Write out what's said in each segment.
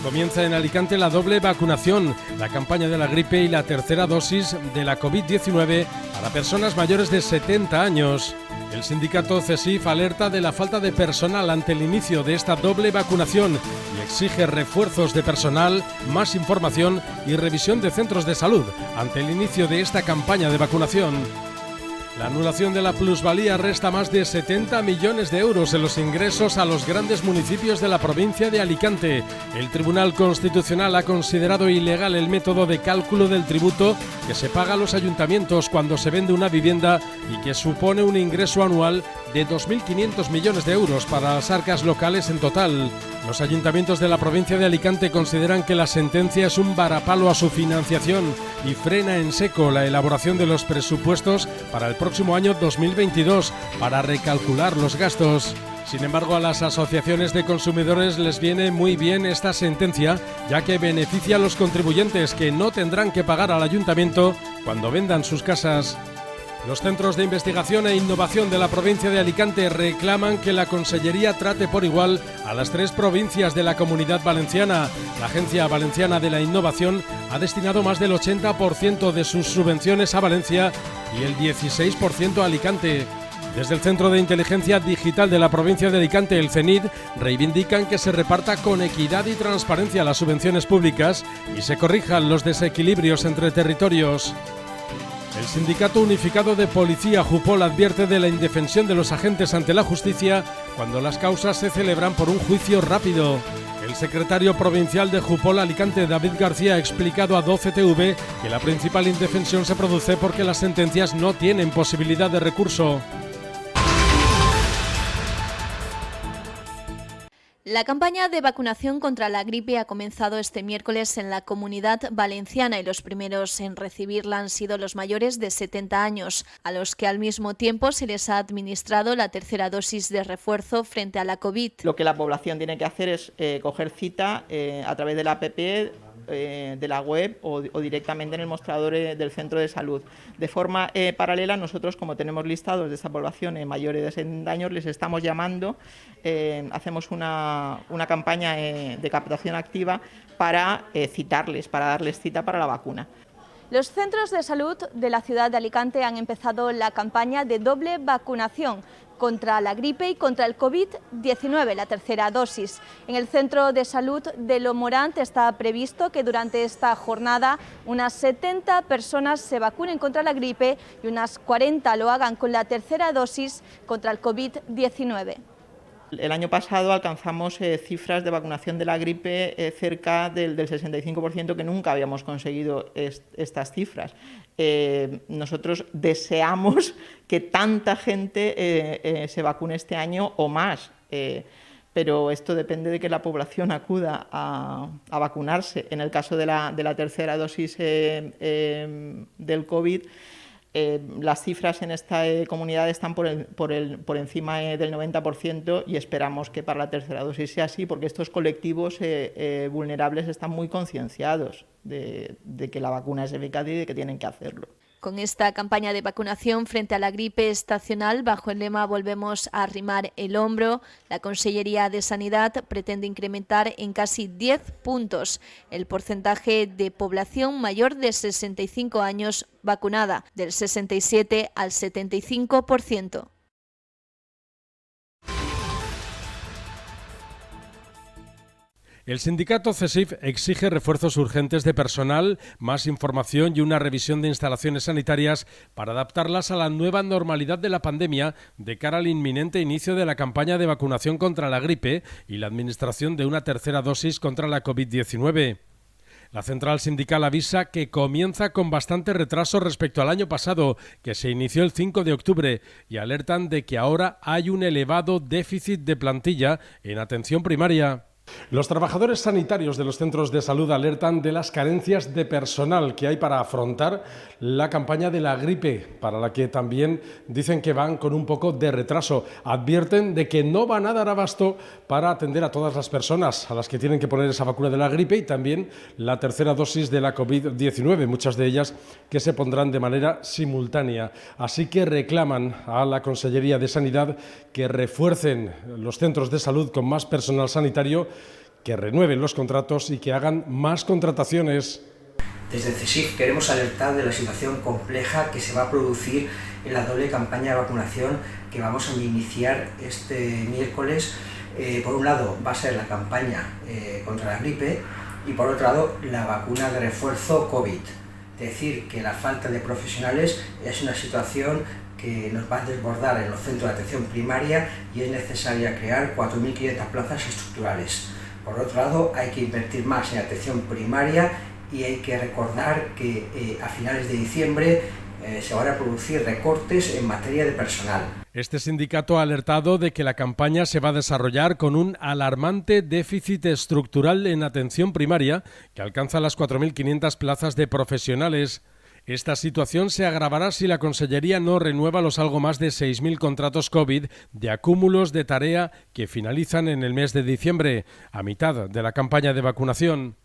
Comienza en Alicante la doble vacunación, la campaña de la gripe y la tercera dosis de la COVID-19 para personas mayores de 70 años. El sindicato CESIF alerta de la falta de personal ante el inicio de esta doble vacunación y exige refuerzos de personal, más información y revisión de centros de salud ante el inicio de esta campaña de vacunación. La anulación de la plusvalía resta más de 70 millones de euros en los ingresos a los grandes municipios de la provincia de Alicante. El Tribunal Constitucional ha considerado ilegal el método de cálculo del tributo que se paga a los ayuntamientos cuando se vende una vivienda y que supone un ingreso anual de 2.500 millones de euros para las arcas locales en total. Los ayuntamientos de la provincia de Alicante consideran que la sentencia es un varapalo a su financiación y frena en seco la elaboración de los presupuestos para el próximo año 2022 para recalcular los gastos. Sin embargo, a las asociaciones de consumidores les viene muy bien esta sentencia, ya que beneficia a los contribuyentes que no tendrán que pagar al ayuntamiento cuando vendan sus casas. Los centros de investigación e innovación de la provincia de Alicante reclaman que la Consellería trate por igual a las 3 provincias de la Comunidad Valenciana. La Agencia Valenciana de la Innovación ha destinado más del 80% de sus subvenciones a Valencia y el 16% a Alicante. Desde el Centro de Inteligencia Digital de la provincia de Alicante, el CENID, reivindican que se reparta con equidad y transparencia las subvenciones públicas y se corrijan los desequilibrios entre territorios. El Sindicato Unificado de Policía, JUPOL, advierte de la indefensión de los agentes ante la justicia cuando las causas se celebran por un juicio rápido. El secretario provincial de JUPOL Alicante, David García, ha explicado a 12TV que la principal indefensión se produce porque las sentencias no tienen posibilidad de recurso. La campaña de vacunación contra la gripe ha comenzado este miércoles en la Comunidad Valenciana y los primeros en recibirla han sido los mayores de 70 años, a los que al mismo tiempo se les ha administrado la tercera dosis de refuerzo frente a la COVID. Lo que la población tiene que hacer es coger cita a través de la app, de la web o directamente en el mostrador del centro de salud. De forma paralela, nosotros, como tenemos listados de esta población mayores de 70 años, les estamos llamando, hacemos una campaña de captación activa para citarles, para darles cita para la vacuna. Los centros de salud de la ciudad de Alicante han empezado la campaña de doble vacunación contra la gripe y contra el COVID-19, la tercera dosis. En el centro de salud de Lo Morant está previsto que durante esta jornada unas 70 personas se vacunen contra la gripe y unas 40 lo hagan con la tercera dosis contra el COVID-19. El año pasado alcanzamos cifras de vacunación de la gripe cerca del 65%, que nunca habíamos conseguido estas cifras. Nosotros deseamos que tanta gente se vacune este año o más, pero esto depende de que la población acuda a vacunarse. En el caso de la tercera dosis del COVID, las cifras en esta comunidad están por encima del 90% y esperamos que para la tercera dosis sea así, porque estos colectivos vulnerables están muy concienciados de que la vacuna es eficaz y de que tienen que hacerlo. Con esta campaña de vacunación frente a la gripe estacional, bajo el lema Volvemos a arrimar el hombro, la Consellería de Sanidad pretende incrementar en casi 10 puntos el porcentaje de población mayor de 65 años vacunada, del 67 al 75%. El sindicato CESIF exige refuerzos urgentes de personal, más información y una revisión de instalaciones sanitarias para adaptarlas a la nueva normalidad de la pandemia de cara al inminente inicio de la campaña de vacunación contra la gripe y la administración de una tercera dosis contra la COVID-19. La central sindical avisa que comienza con bastante retraso respecto al año pasado, que se inició el 5 de octubre, y alertan de que ahora hay un elevado déficit de plantilla en atención primaria. Los trabajadores sanitarios de los centros de salud alertan de las carencias de personal que hay para afrontar la campaña de la gripe, para la que también dicen que van con un poco de retraso. Advierten de que no van a dar abasto para atender a todas las personas a las que tienen que poner esa vacuna de la gripe y también la tercera dosis de la COVID-19, muchas de ellas que se pondrán de manera simultánea. Así que reclaman a la Consellería de Sanidad que refuercen los centros de salud con más personal sanitario, que renueven los contratos y que hagan más contrataciones. Desde el CSIF queremos alertar de la situación compleja que se va a producir en la doble campaña de vacunación que vamos a iniciar este miércoles. Por un lado va a ser la campaña contra la gripe y por otro lado la vacuna de refuerzo COVID. Es decir, que la falta de profesionales es una situación que nos va a desbordar en los centros de atención primaria y es necesaria crear 4.500 plazas estructurales. Por otro lado, hay que invertir más en atención primaria y hay que recordar que a finales de diciembre se van a producir recortes en materia de personal. Este sindicato ha alertado de que la campaña se va a desarrollar con un alarmante déficit estructural en atención primaria que alcanza las 4.500 plazas de profesionales. Esta situación se agravará si la Consellería no renueva los algo más de 6.000 contratos COVID de acúmulos de tarea que finalizan en el mes de diciembre, a mitad de la campaña de vacunación.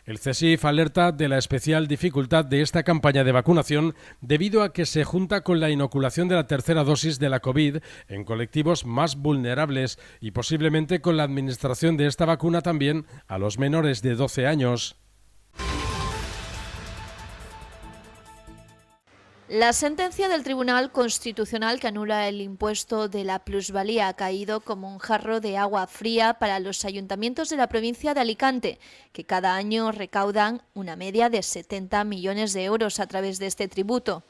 El CSIF alerta de la especial dificultad de esta campaña de vacunación debido a que se junta con la inoculación de la tercera dosis de la COVID en colectivos más vulnerables y posiblemente con la administración de esta vacuna también a los menores de 12 años. La sentencia del Tribunal Constitucional que anula el impuesto de la plusvalía ha caído como un jarro de agua fría para los ayuntamientos de la provincia de Alicante, que cada año recaudan una media de 70 millones de euros a través de este tributo.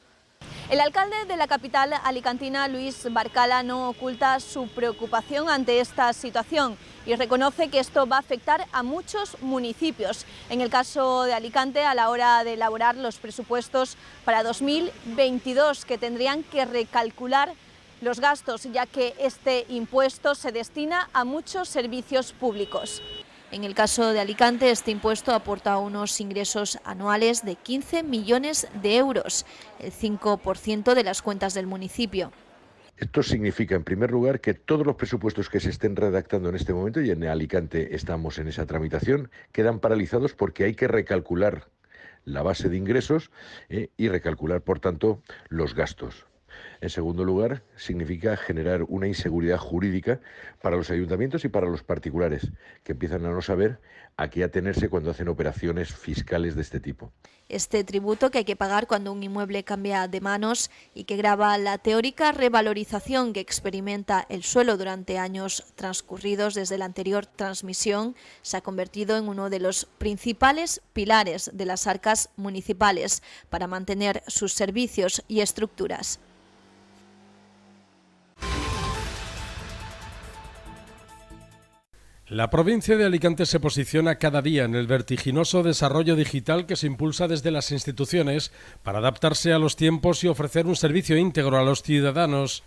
El alcalde de la capital alicantina, Luis Barcala, no oculta su preocupación ante esta situación y reconoce que esto va a afectar a muchos municipios. En el caso de Alicante, a la hora de elaborar los presupuestos para 2022, que tendrían que recalcular los gastos, ya que este impuesto se destina a muchos servicios públicos. En el caso de Alicante, este impuesto aporta unos ingresos anuales de 15 millones de euros, el 5% de las cuentas del municipio. Esto significa, en primer lugar, que todos los presupuestos que se estén redactando en este momento, y en Alicante estamos en esa tramitación, quedan paralizados porque hay que recalcular la base de ingresos y recalcular, por tanto, los gastos. En segundo lugar, significa generar una inseguridad jurídica para los ayuntamientos y para los particulares, que empiezan a no saber a qué atenerse cuando hacen operaciones fiscales de este tipo. Este tributo que hay que pagar cuando un inmueble cambia de manos y que grava la teórica revalorización que experimenta el suelo durante años transcurridos desde la anterior transmisión, se ha convertido en uno de los principales pilares de las arcas municipales para mantener sus servicios y estructuras. La provincia de Alicante se posiciona cada día en el vertiginoso desarrollo digital que se impulsa desde las instituciones para adaptarse a los tiempos y ofrecer un servicio íntegro a los ciudadanos.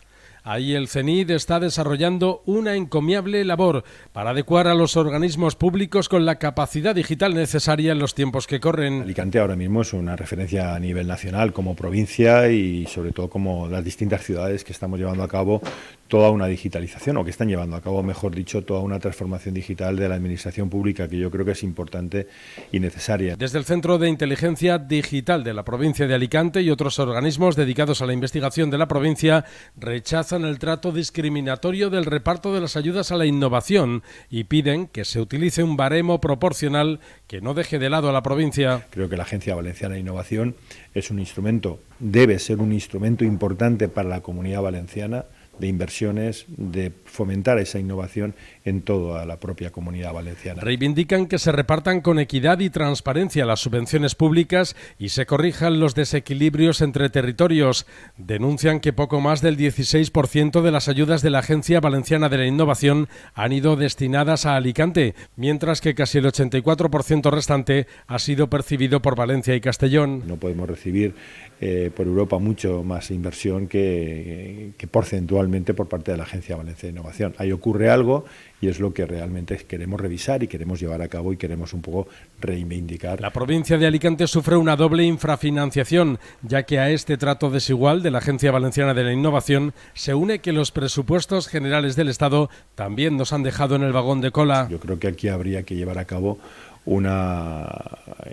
Ahí el CENID está desarrollando una encomiable labor para adecuar a los organismos públicos con la capacidad digital necesaria en los tiempos que corren. Alicante ahora mismo es una referencia a nivel nacional como provincia y sobre todo como las distintas ciudades que estamos llevando a cabo toda una digitalización, o que están llevando a cabo, mejor dicho, toda una transformación digital de la administración pública, que yo creo que es importante y necesaria. Desde el Centro de Inteligencia Digital de la provincia de Alicante y otros organismos dedicados a la investigación de la provincia rechazan el trato discriminatorio del reparto de las ayudas a la innovación y piden que se utilice un baremo proporcional que no deje de lado a la provincia. Creo que la Agencia Valenciana de Innovación es un instrumento, debe ser un instrumento importante para la Comunidad Valenciana, de inversiones, de fomentar esa innovación en toda la propia Comunidad Valenciana. Reivindican que se repartan con equidad y transparencia las subvenciones públicas y se corrijan los desequilibrios entre territorios. Denuncian que poco más del 16% de las ayudas de la Agencia Valenciana de la Innovación han ido destinadas a Alicante, mientras que casi el 84% restante ha sido percibido por Valencia y Castellón. No podemos recibir por Europa mucho más inversión que porcentualmente por parte de la Agencia Valenciana de Innovación. Ahí ocurre algo y es lo que realmente queremos revisar y queremos llevar a cabo y queremos un poco reivindicar. La provincia de Alicante sufre una doble infrafinanciación, ya que a este trato desigual de la Agencia Valenciana de la Innovación se une que los presupuestos generales del Estado también nos han dejado en el vagón de cola. Yo creo que aquí habría que llevar a cabo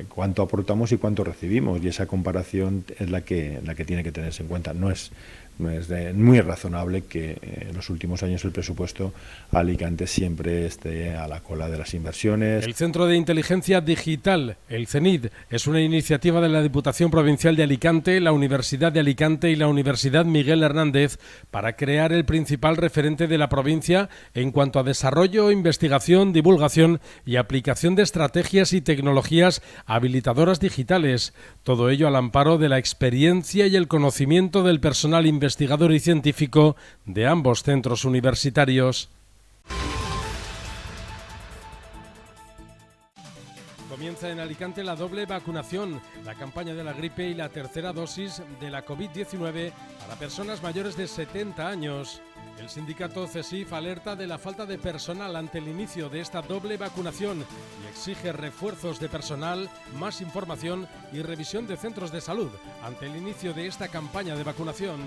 cuánto aportamos y cuánto recibimos, y esa comparación es la que tiene que tenerse en cuenta. No es muy razonable que en los últimos años el presupuesto a Alicante siempre esté a la cola de las inversiones. El Centro de Inteligencia Digital, el CENID, es una iniciativa de la Diputación Provincial de Alicante, la Universidad de Alicante y la Universidad Miguel Hernández para crear el principal referente de la provincia en cuanto a desarrollo, investigación, divulgación y aplicación de estrategias y tecnologías habilitadoras digitales. Todo ello al amparo de la experiencia y el conocimiento del personal investigador y científico de ambos centros universitarios. Comienza en Alicante la doble vacunación, la campaña de la gripe y la tercera dosis de la COVID-19 para personas mayores de 70 años. El sindicato CESIF alerta de la falta de personal ante el inicio de esta doble vacunación y exige refuerzos de personal, más información y revisión de centros de salud ante el inicio de esta campaña de vacunación.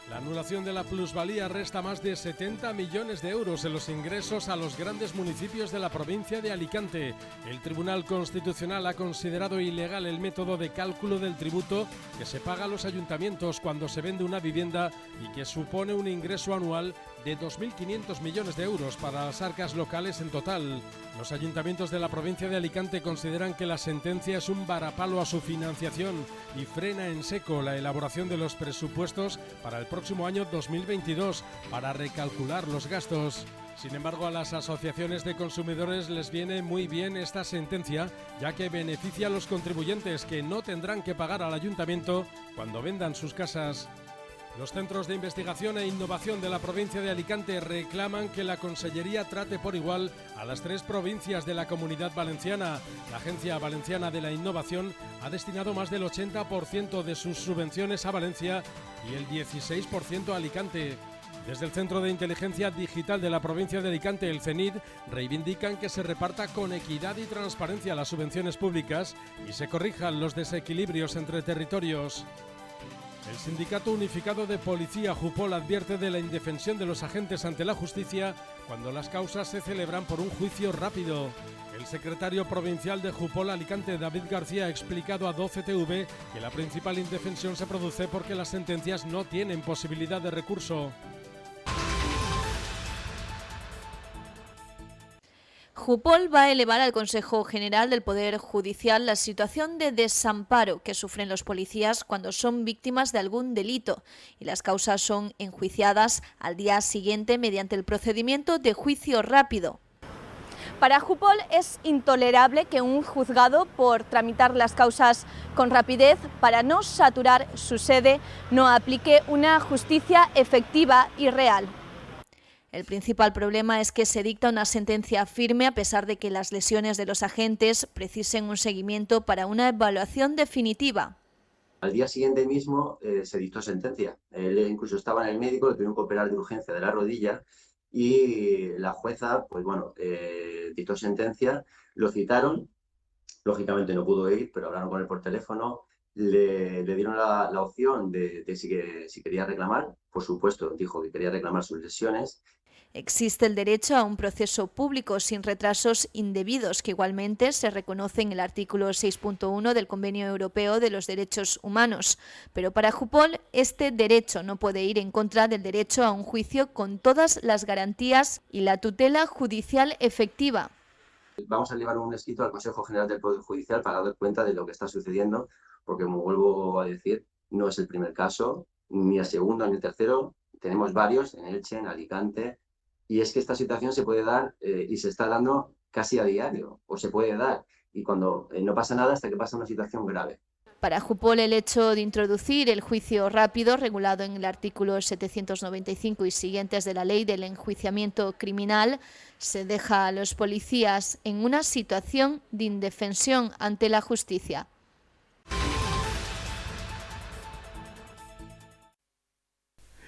La anulación de la plusvalía resta más de 70 millones de euros en los ingresos a los grandes municipios de la provincia de Alicante. El Tribunal Constitucional ha considerado ilegal el método de cálculo del tributo que se paga a los ayuntamientos cuando se vende una vivienda y que supone un ingreso anual de 2.500 millones de euros para las arcas locales en total. Los ayuntamientos de la provincia de Alicante consideran que la sentencia es un varapalo a su financiación y frena en seco la elaboración de los presupuestos para el próximo año 2022 para recalcular los gastos. Sin embargo, a las asociaciones de consumidores les viene muy bien esta sentencia, ya que beneficia a los contribuyentes que no tendrán que pagar al ayuntamiento cuando vendan sus casas. Los centros de investigación e innovación de la provincia de Alicante reclaman que la Consellería trate por igual a las 3 provincias de la Comunidad Valenciana. La Agencia Valenciana de la Innovación ha destinado más del 80% de sus subvenciones a Valencia y el 16% a Alicante. Desde el Centro de Inteligencia Digital de la provincia de Alicante, el CENID, reivindican que se reparta con equidad y transparencia las subvenciones públicas y se corrijan los desequilibrios entre territorios. El Sindicato Unificado de Policía Jupol advierte de la indefensión de los agentes ante la justicia cuando las causas se celebran por un juicio rápido. El secretario provincial de Jupol Alicante, David García, ha explicado a 12TV que la principal indefensión se produce porque las sentencias no tienen posibilidad de recurso. Jupol va a elevar al Consejo General del Poder Judicial la situación de desamparo que sufren los policías cuando son víctimas de algún delito y las causas son enjuiciadas al día siguiente mediante el procedimiento de juicio rápido. Para Jupol es intolerable que un juzgado, por tramitar las causas con rapidez para no saturar su sede, no aplique una justicia efectiva y real. El principal problema es que se dicta una sentencia firme a pesar de que las lesiones de los agentes precisen un seguimiento para una evaluación definitiva. Al día siguiente mismo se dictó sentencia. Él incluso estaba en el médico, le tuvieron que operar de urgencia de la rodilla y la jueza, pues bueno, dictó sentencia, lo citaron, lógicamente no pudo ir, pero hablaron con él por teléfono, le dieron la opción de si quería reclamar, por supuesto dijo que quería reclamar sus lesiones. Existe el derecho a un proceso público sin retrasos indebidos, que igualmente se reconoce en el artículo 6.1 del Convenio Europeo de los Derechos Humanos. Pero para Jupol, este derecho no puede ir en contra del derecho a un juicio con todas las garantías y la tutela judicial efectiva. Vamos a llevar un escrito al Consejo General del Poder Judicial para dar cuenta de lo que está sucediendo, porque como vuelvo a decir, no es el primer caso, ni el segundo ni el tercero. Tenemos varios en Elche, en Alicante. Y es que esta situación se puede dar y se está dando casi a diario, o se puede dar, y cuando no pasa nada hasta que pasa una situación grave. Para Jupol, el hecho de introducir el juicio rápido, regulado en el artículo 795 y siguientes de la Ley del Enjuiciamiento Criminal, se deja a los policías en una situación de indefensión ante la justicia.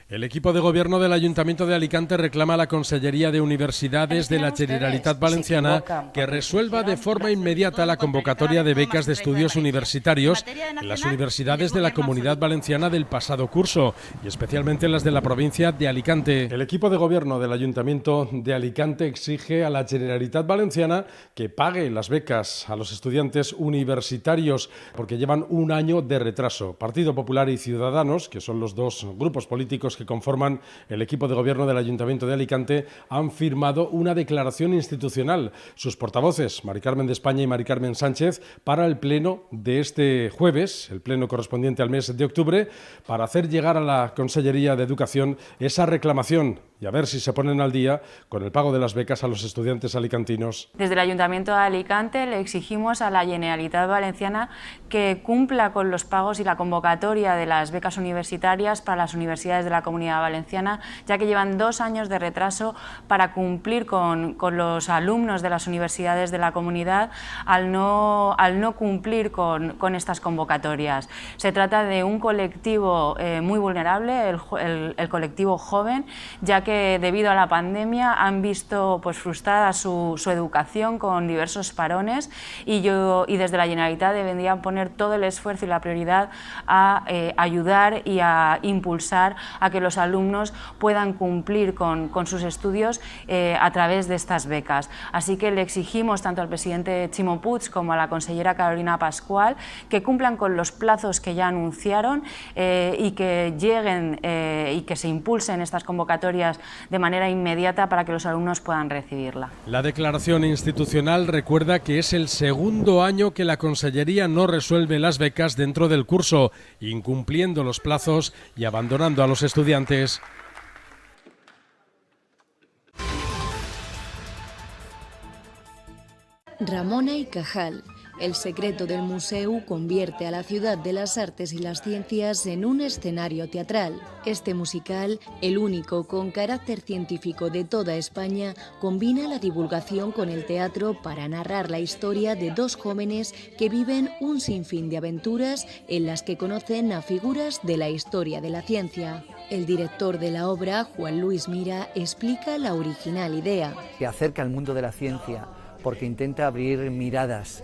El equipo de gobierno del Ayuntamiento de Alicante reclama a la Consellería de Universidades de la Generalitat Valenciana que resuelva de forma inmediata la convocatoria de becas de estudios universitarios en las universidades de la Comunidad Valenciana del pasado curso y especialmente las de la provincia de Alicante. El equipo de gobierno del Ayuntamiento de Alicante exige a la Generalitat Valenciana que pague las becas a los estudiantes universitarios porque llevan un año de retraso. Partido Popular y Ciudadanos, que son los dos grupos políticos que conforman el equipo de gobierno del Ayuntamiento de Alicante, han firmado una declaración institucional. Sus portavoces, Mari Carmen de España y Mari Carmen Sánchez, para el pleno de este jueves, el pleno correspondiente al mes de octubre, para hacer llegar a la Consellería de Educación esa reclamación y a ver si se ponen al día con el pago de las becas a los estudiantes alicantinos. Desde el Ayuntamiento de Alicante le exigimos a la Generalitat Valenciana que cumpla con los pagos y la convocatoria de las becas universitarias para las universidades de la Comunidad Valenciana, ya que llevan 2 años de retraso para cumplir con los alumnos de las universidades de la comunidad al no cumplir con estas convocatorias. Se trata de un colectivo muy vulnerable, el colectivo joven, ya que debido a la pandemia han visto frustrada su educación con diversos parones y desde la Generalitat deberían poner todo el esfuerzo y la prioridad a ayudar y a impulsar a que los alumnos puedan cumplir con sus estudios a través de estas becas. Así que le exigimos tanto al presidente Ximo Puig como a la consellera Carolina Pascual que cumplan con los plazos que ya anunciaron y que lleguen y que se impulsen estas convocatorias de manera inmediata para que los alumnos puedan recibirla. La declaración institucional recuerda que es el segundo año que la Consellería no resuelve las becas dentro del curso, incumpliendo los plazos y abandonando a los estudiantes. Ramona y Cajal. El secreto del museu convierte a la ciudad de las artes y las ciencias en un escenario teatral. Este musical, el único con carácter científico de toda España, combina la divulgación con el teatro para narrar la historia de 2 jóvenes que viven un sinfín de aventuras en las que conocen a figuras de la historia de la ciencia. El director de la obra, Juan Luis Mira, explica la original idea. Se acerca al mundo de la ciencia porque intenta abrir miradas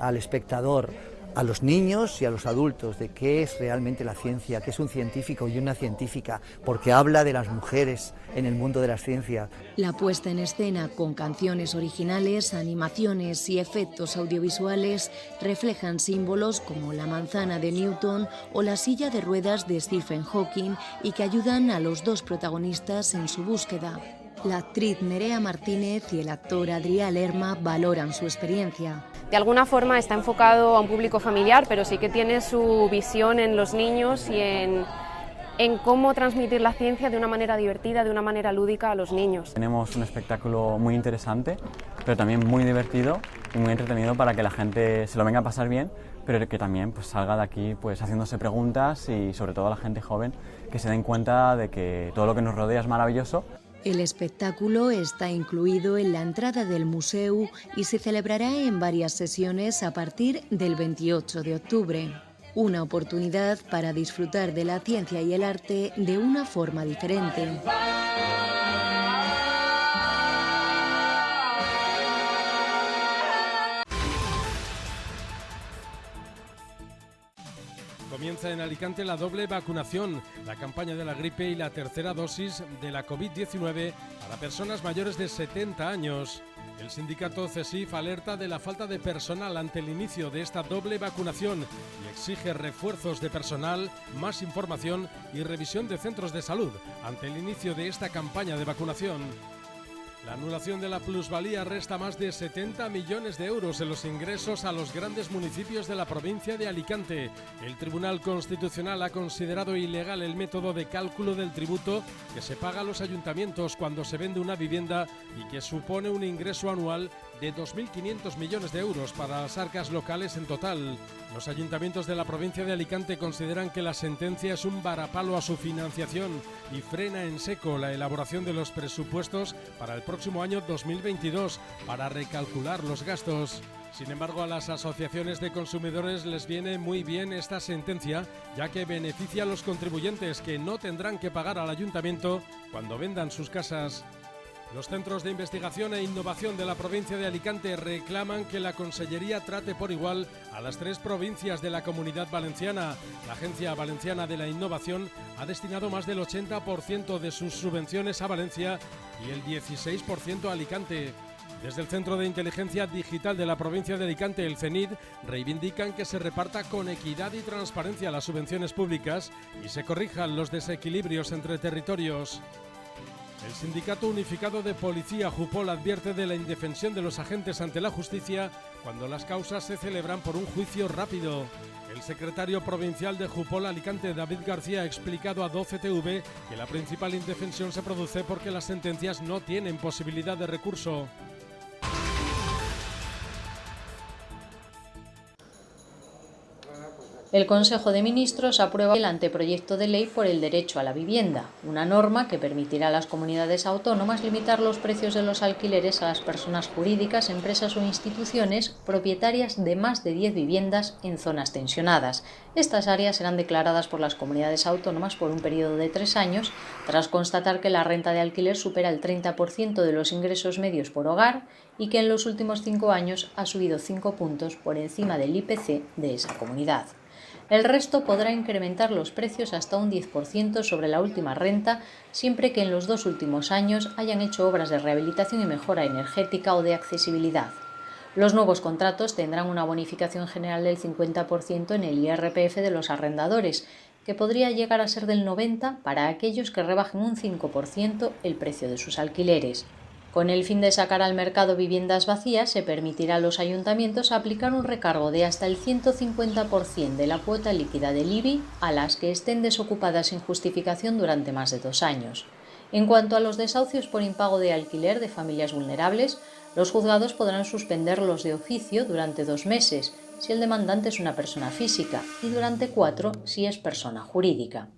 al espectador, a los niños y a los adultos, de qué es realmente la ciencia, qué es un científico y una científica, porque habla de las mujeres en el mundo de la ciencia. La puesta en escena con canciones originales, animaciones y efectos audiovisuales reflejan símbolos como la manzana de Newton o la silla de ruedas de Stephen Hawking y que ayudan a los 2 protagonistas en su búsqueda. La actriz Nerea Martínez y el actor Adrià Lerma valoran su experiencia. De alguna forma está enfocado a un público familiar, pero sí que tiene su visión en los niños y en cómo transmitir la ciencia de una manera divertida, de una manera lúdica a los niños. Tenemos un espectáculo muy interesante, pero también muy divertido y muy entretenido para que la gente se lo venga a pasar bien, pero que también salga de aquí haciéndose preguntas y sobre todo a la gente joven que se den cuenta de que todo lo que nos rodea es maravilloso. El espectáculo está incluido en la entrada del museu y se celebrará en varias sesiones a partir del 28 de octubre. Una oportunidad para disfrutar de la ciencia y el arte de una forma diferente. Comienza en Alicante la doble vacunación, la campaña de la gripe y la tercera dosis de la COVID-19 para personas mayores de 70 años. El sindicato CESIF alerta de la falta de personal ante el inicio de esta doble vacunación y exige refuerzos de personal, más información y revisión de centros de salud ante el inicio de esta campaña de vacunación. La anulación de la plusvalía resta más de 70 millones de euros en los ingresos a los grandes municipios de la provincia de Alicante. El Tribunal Constitucional ha considerado ilegal el método de cálculo del tributo que se paga a los ayuntamientos cuando se vende una vivienda y que supone un ingreso anual de 2.500 millones de euros para las arcas locales en total. Los ayuntamientos de la provincia de Alicante consideran que la sentencia es un varapalo a su financiación y frena en seco la elaboración de los presupuestos para el próximo año 2022 para recalcular los gastos. Sin embargo, a las asociaciones de consumidores les viene muy bien esta sentencia, ya que beneficia a los contribuyentes que no tendrán que pagar al ayuntamiento cuando vendan sus casas. Los centros de investigación e innovación de la provincia de Alicante reclaman que la Consellería trate por igual a las 3 provincias de la Comunidad Valenciana. La Agencia Valenciana de la Innovación ha destinado más del 80% de sus subvenciones a Valencia y el 16% a Alicante. Desde el Centro de Inteligencia Digital de la provincia de Alicante, el CENID, reivindican que se reparta con equidad y transparencia las subvenciones públicas y se corrijan los desequilibrios entre territorios. El Sindicato Unificado de Policía, Jupol, advierte de la indefensión de los agentes ante la justicia cuando las causas se celebran por un juicio rápido. El secretario provincial de Jupol Alicante, David García, ha explicado a 12TV que la principal indefensión se produce porque las sentencias no tienen posibilidad de recurso. El Consejo de Ministros aprueba el anteproyecto de ley por el derecho a la vivienda, una norma que permitirá a las comunidades autónomas limitar los precios de los alquileres a las personas jurídicas, empresas o instituciones propietarias de más de 10 viviendas en zonas tensionadas. Estas áreas serán declaradas por las comunidades autónomas por un periodo de 3 años, tras constatar que la renta de alquiler supera el 30% de los ingresos medios por hogar y que en los últimos 5 años ha subido 5 puntos por encima del IPC de esa comunidad. El resto podrá incrementar los precios hasta un 10% sobre la última renta, siempre que en los 2 últimos años hayan hecho obras de rehabilitación y mejora energética o de accesibilidad. Los nuevos contratos tendrán una bonificación general del 50% en el IRPF de los arrendadores, que podría llegar a ser del 90% para aquellos que rebajen un 5% el precio de sus alquileres. Con el fin de sacar al mercado viviendas vacías, se permitirá a los ayuntamientos aplicar un recargo de hasta el 150% de la cuota líquida del IBI a las que estén desocupadas sin justificación durante más de 2 años. En cuanto a los desahucios por impago de alquiler de familias vulnerables, los juzgados podrán suspenderlos de oficio durante 2 meses, si el demandante es una persona física, y durante 4 si es persona jurídica.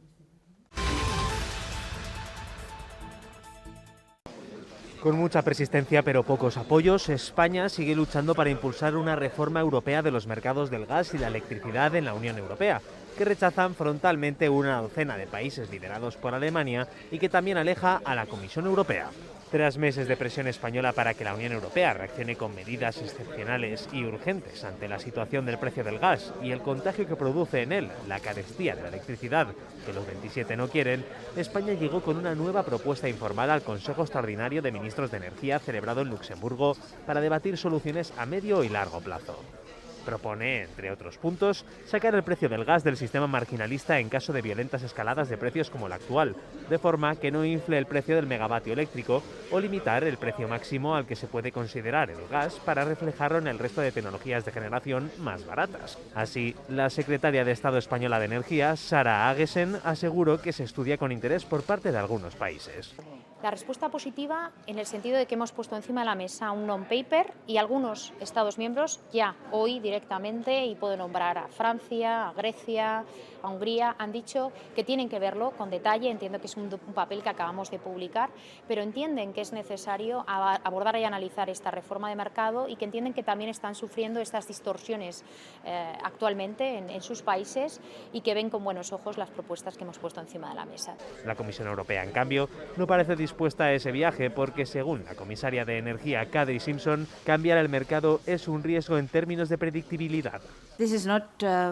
Con mucha persistencia pero pocos apoyos, España sigue luchando para impulsar una reforma europea de los mercados del gas y la electricidad en la Unión Europea, que rechazan frontalmente una docena de países liderados por Alemania y que también aleja a la Comisión Europea. Tras meses de presión española para que la Unión Europea reaccione con medidas excepcionales y urgentes ante la situación del precio del gas y el contagio que produce en él la carestía de la electricidad, que los 27 no quieren, España llegó con una nueva propuesta informal al Consejo Extraordinario de Ministros de Energía celebrado en Luxemburgo para debatir soluciones a medio y largo plazo. Propone, entre otros puntos, sacar el precio del gas del sistema marginalista en caso de violentas escaladas de precios como la actual, de forma que no infle el precio del megavatio eléctrico o limitar el precio máximo al que se puede considerar el gas para reflejarlo en el resto de tecnologías de generación más baratas. Así, la secretaria de Estado española de Energía, Sara Agesen, aseguró que se estudia con interés por parte de algunos países. La respuesta positiva en el sentido de que hemos puesto encima de la mesa un non-paper y algunos Estados miembros ya hoy directamente, y puedo nombrar a Francia, a Grecia, a Hungría, han dicho que tienen que verlo con detalle. Entiendo que es un papel que acabamos de publicar, pero entienden que es necesario abordar y analizar esta reforma de mercado y que entienden que también están sufriendo estas distorsiones actualmente en sus países y que ven con buenos ojos las propuestas que hemos puesto encima de la mesa. La Comisión Europea, en cambio, no parece dispuesta a ese viaje porque, según la comisaria de Energía Kadri Simpson, cambiar el mercado es un riesgo en términos de predictibilidad. This is not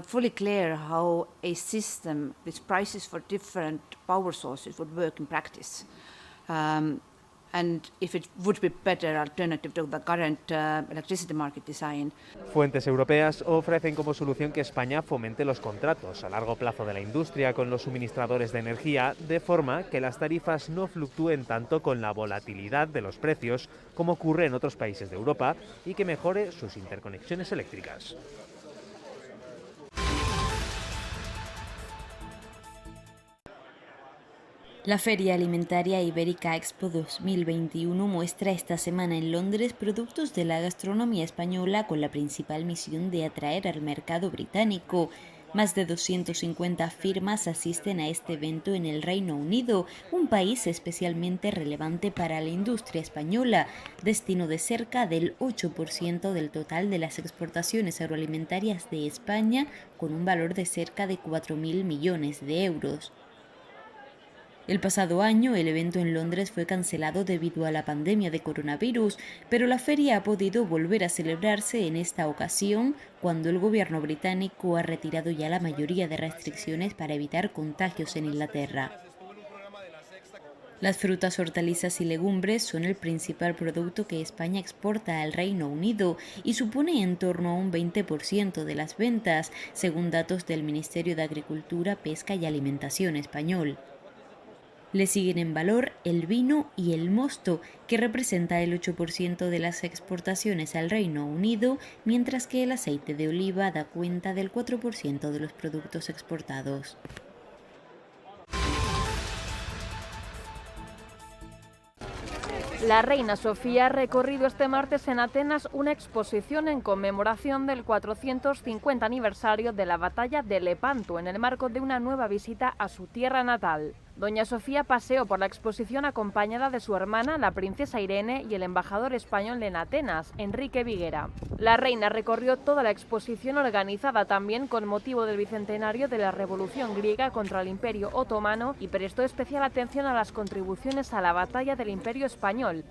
fully clear how a system with prices for different power sources would work in practice. And if it would be better alternative to the current electricity market design. Fuentes europeas ofrecen como solución que España fomente los contratos a largo plazo de la industria con los suministradores de energía, de forma que las tarifas no fluctúen tanto con la volatilidad de los precios como ocurre en otros países de Europa, y que mejore sus interconexiones eléctricas. La Feria Alimentaria Ibérica Expo 2021 muestra esta semana en Londres productos de la gastronomía española con la principal misión de atraer al mercado británico. Más de 250 firmas asisten a este evento en el Reino Unido, un país especialmente relevante para la industria española, destino de cerca del 8% del total de las exportaciones agroalimentarias de España, con un valor de cerca de 4.000 millones de euros. El pasado año, el evento en Londres fue cancelado debido a la pandemia de coronavirus, pero la feria ha podido volver a celebrarse en esta ocasión, cuando el gobierno británico ha retirado ya la mayoría de restricciones para evitar contagios en Inglaterra. Las frutas, hortalizas y legumbres son el principal producto que España exporta al Reino Unido y supone en torno a un 20% de las ventas, según datos del Ministerio de Agricultura, Pesca y Alimentación español. Le siguen en valor el vino y el mosto, que representa el 8% de las exportaciones al Reino Unido, mientras que el aceite de oliva da cuenta del 4% de los productos exportados. La reina Sofía ha recorrido este martes en Atenas una exposición en conmemoración del 450 aniversario de la batalla de Lepanto, en el marco de una nueva visita a su tierra natal. Doña Sofía paseó por la exposición acompañada de su hermana, la princesa Irene, y el embajador español en Atenas, Enrique Viguera. La reina recorrió toda la exposición, organizada también con motivo del bicentenario de la Revolución griega contra el Imperio Otomano, y prestó especial atención a las contribuciones a la batalla del Imperio Español.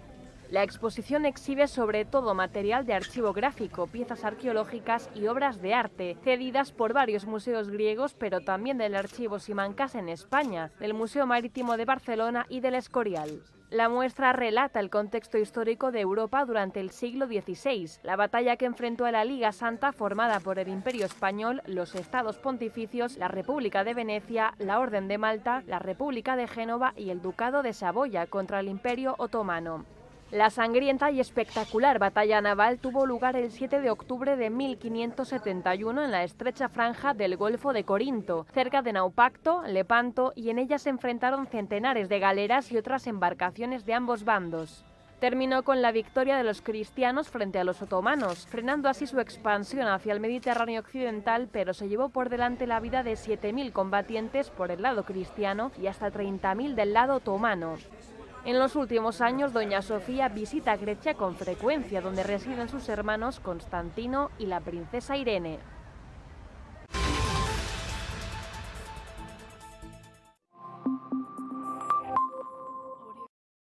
La exposición exhibe sobre todo material de archivo gráfico, piezas arqueológicas y obras de arte, cedidas por varios museos griegos, pero también del Archivo Simancas en España, del Museo Marítimo de Barcelona y del Escorial. La muestra relata el contexto histórico de Europa durante el siglo XVI, la batalla que enfrentó a la Liga Santa formada por el Imperio Español, los Estados Pontificios, la República de Venecia, la Orden de Malta, la República de Génova y el Ducado de Saboya contra el Imperio Otomano. La sangrienta y espectacular batalla naval tuvo lugar el 7 de octubre de 1571 en la estrecha franja del Golfo de Corinto, cerca de Naupacto, Lepanto, y en ella se enfrentaron centenares de galeras y otras embarcaciones de ambos bandos. Terminó con la victoria de los cristianos frente a los otomanos, frenando así su expansión hacia el Mediterráneo occidental, pero se llevó por delante la vida de 7.000 combatientes por el lado cristiano y hasta 30.000 del lado otomano. En los últimos años, doña Sofía visita Grecia con frecuencia, donde residen sus hermanos Constantino y la princesa Irene.